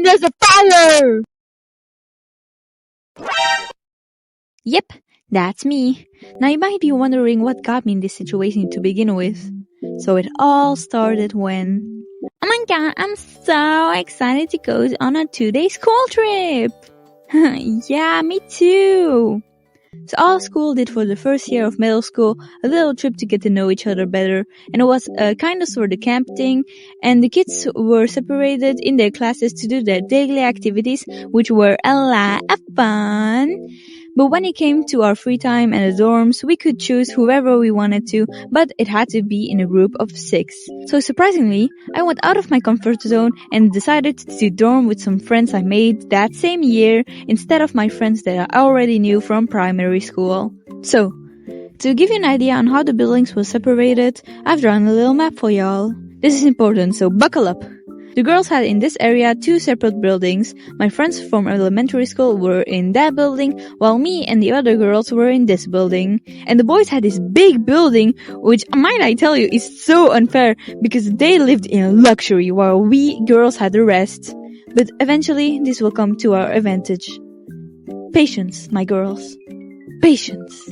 Everyone, there's a fire! Yep, that's me. Now you might be wondering what got me in this situation to begin with. So it all started when... Oh my god, I'm so excited to go on a 2-day school trip! Yeah, me too! So all school did for the first year of middle school, a little trip to get to know each other better, and it was a kind of sort of camp thing, and the kids were separated in their classes to do their daily activities, which were a lot of fun. But when it came to our free time and the dorms, we could choose whoever we wanted to, but it had to be in a group of 6. So surprisingly, I went out of my comfort zone and decided to dorm with some friends I made that same year instead of my friends that I already knew from primary school. So, to give you an idea on how the buildings were separated, I've drawn a little map for y'all. This is important, so buckle up. The girls had in this area 2 separate buildings. My friends from elementary school were in that building, while me and the other girls were in this building. And the boys had this big building, which, might I tell you, is so unfair, because they lived in luxury, while we girls had the rest. But eventually, this will come to our advantage. Patience, my girls. Patience.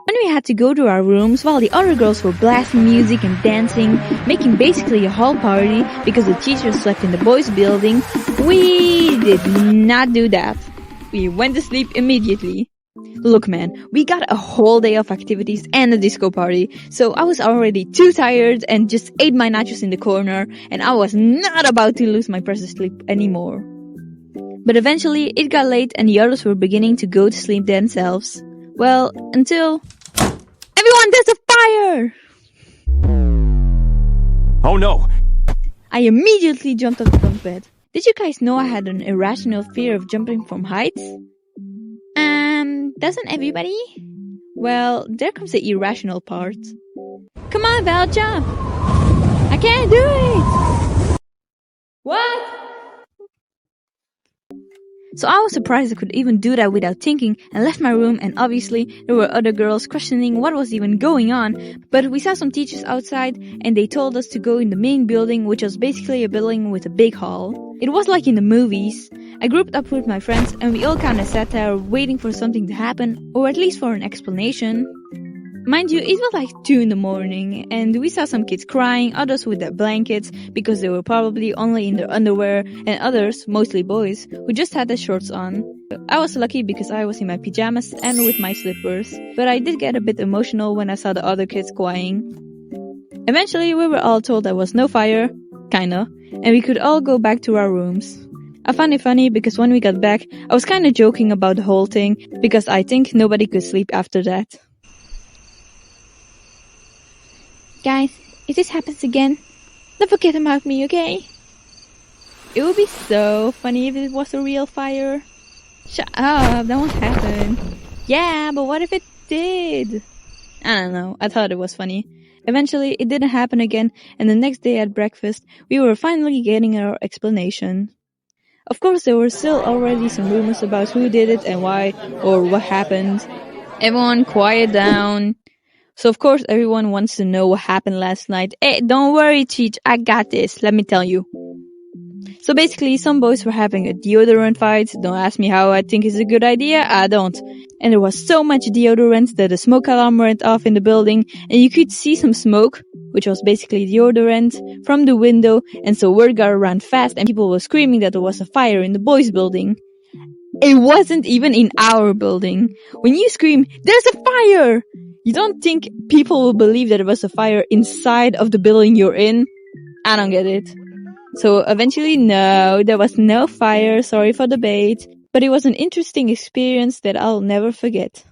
When we had to go to our rooms while the other girls were blasting music and dancing, making basically a hall party because the teachers slept in the boys' building, we did not do that. We went to sleep immediately. Look man, we got a whole day of activities and a disco party, so I was already too tired and just ate my nachos in the corner, and I was not about to lose my precious sleep anymore. But eventually it got late and the others were beginning to go to sleep themselves. Well, until... Everyone, there's a fire! Oh no! I immediately jumped up from bed. Did you guys know I had an irrational fear of jumping from heights? Doesn't everybody? Well, there comes the irrational part. Come on, Val, jump! I can't do it! What? So I was surprised I could even do that without thinking and left my room, and obviously there were other girls questioning what was even going on, but we saw some teachers outside and they told us to go in the main building, which was basically a building with a big hall. It was like in the movies. I grouped up with my friends and we all kinda sat there waiting for something to happen, or at least for an explanation. Mind you, it was like 2 in the morning, and we saw some kids crying, others with their blankets, because they were probably only in their underwear, and others, mostly boys, who just had their shorts on. I was lucky because I was in my pajamas and with my slippers, but I did get a bit emotional when I saw the other kids crying. Eventually, we were all told there was no fire, kinda, and we could all go back to our rooms. I found it funny because when we got back, I was kinda joking about the whole thing, because I think nobody could sleep after that. Guys, if this happens again, don't forget about me, okay? It would be so funny if it was a real fire. Shut up, that won't happen. Yeah, but what if it did? I don't know, I thought it was funny. Eventually, it didn't happen again, and the next day at breakfast, we were finally getting our explanation. Of course, there were still already some rumors about who did it and why, or what happened. Everyone quiet down. So of course everyone wants to know what happened last night. Hey, don't worry, Cheech, I got this, let me tell you. So basically, some boys were having a deodorant fight. Don't ask me how I think it's a good idea, I don't. And there was so much deodorant that the smoke alarm went off in the building, and you could see some smoke, which was basically deodorant, from the window, and so word got around fast and people were screaming that there was a fire in the boys' building. It wasn't even in our building. When you scream, "There's a fire!" you don't think people will believe that there was a fire inside of the building you're in? I don't get it. So eventually, no, there was no fire, sorry for the bait, but it was an interesting experience that I'll never forget.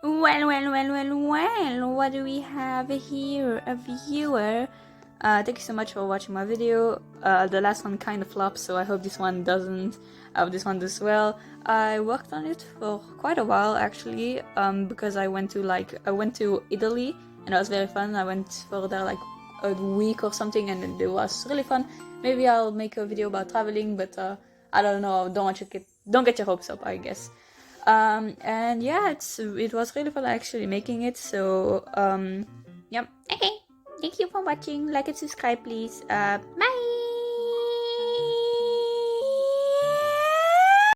Well, what do we have here? A viewer. Thank you so much for watching my video. The last one kind of flopped, so I hope this one doesn't. I hope this one does well. I worked on it for quite a while actually, because I went to Italy and that was very fun. I went for there like a week or something and it was really fun. Maybe I'll make a video about traveling, but I don't know. Don't get your hopes up, I guess. And yeah, it was really fun actually making it. So yeah. Okay. Thank you for watching. Like and subscribe, please. Bye.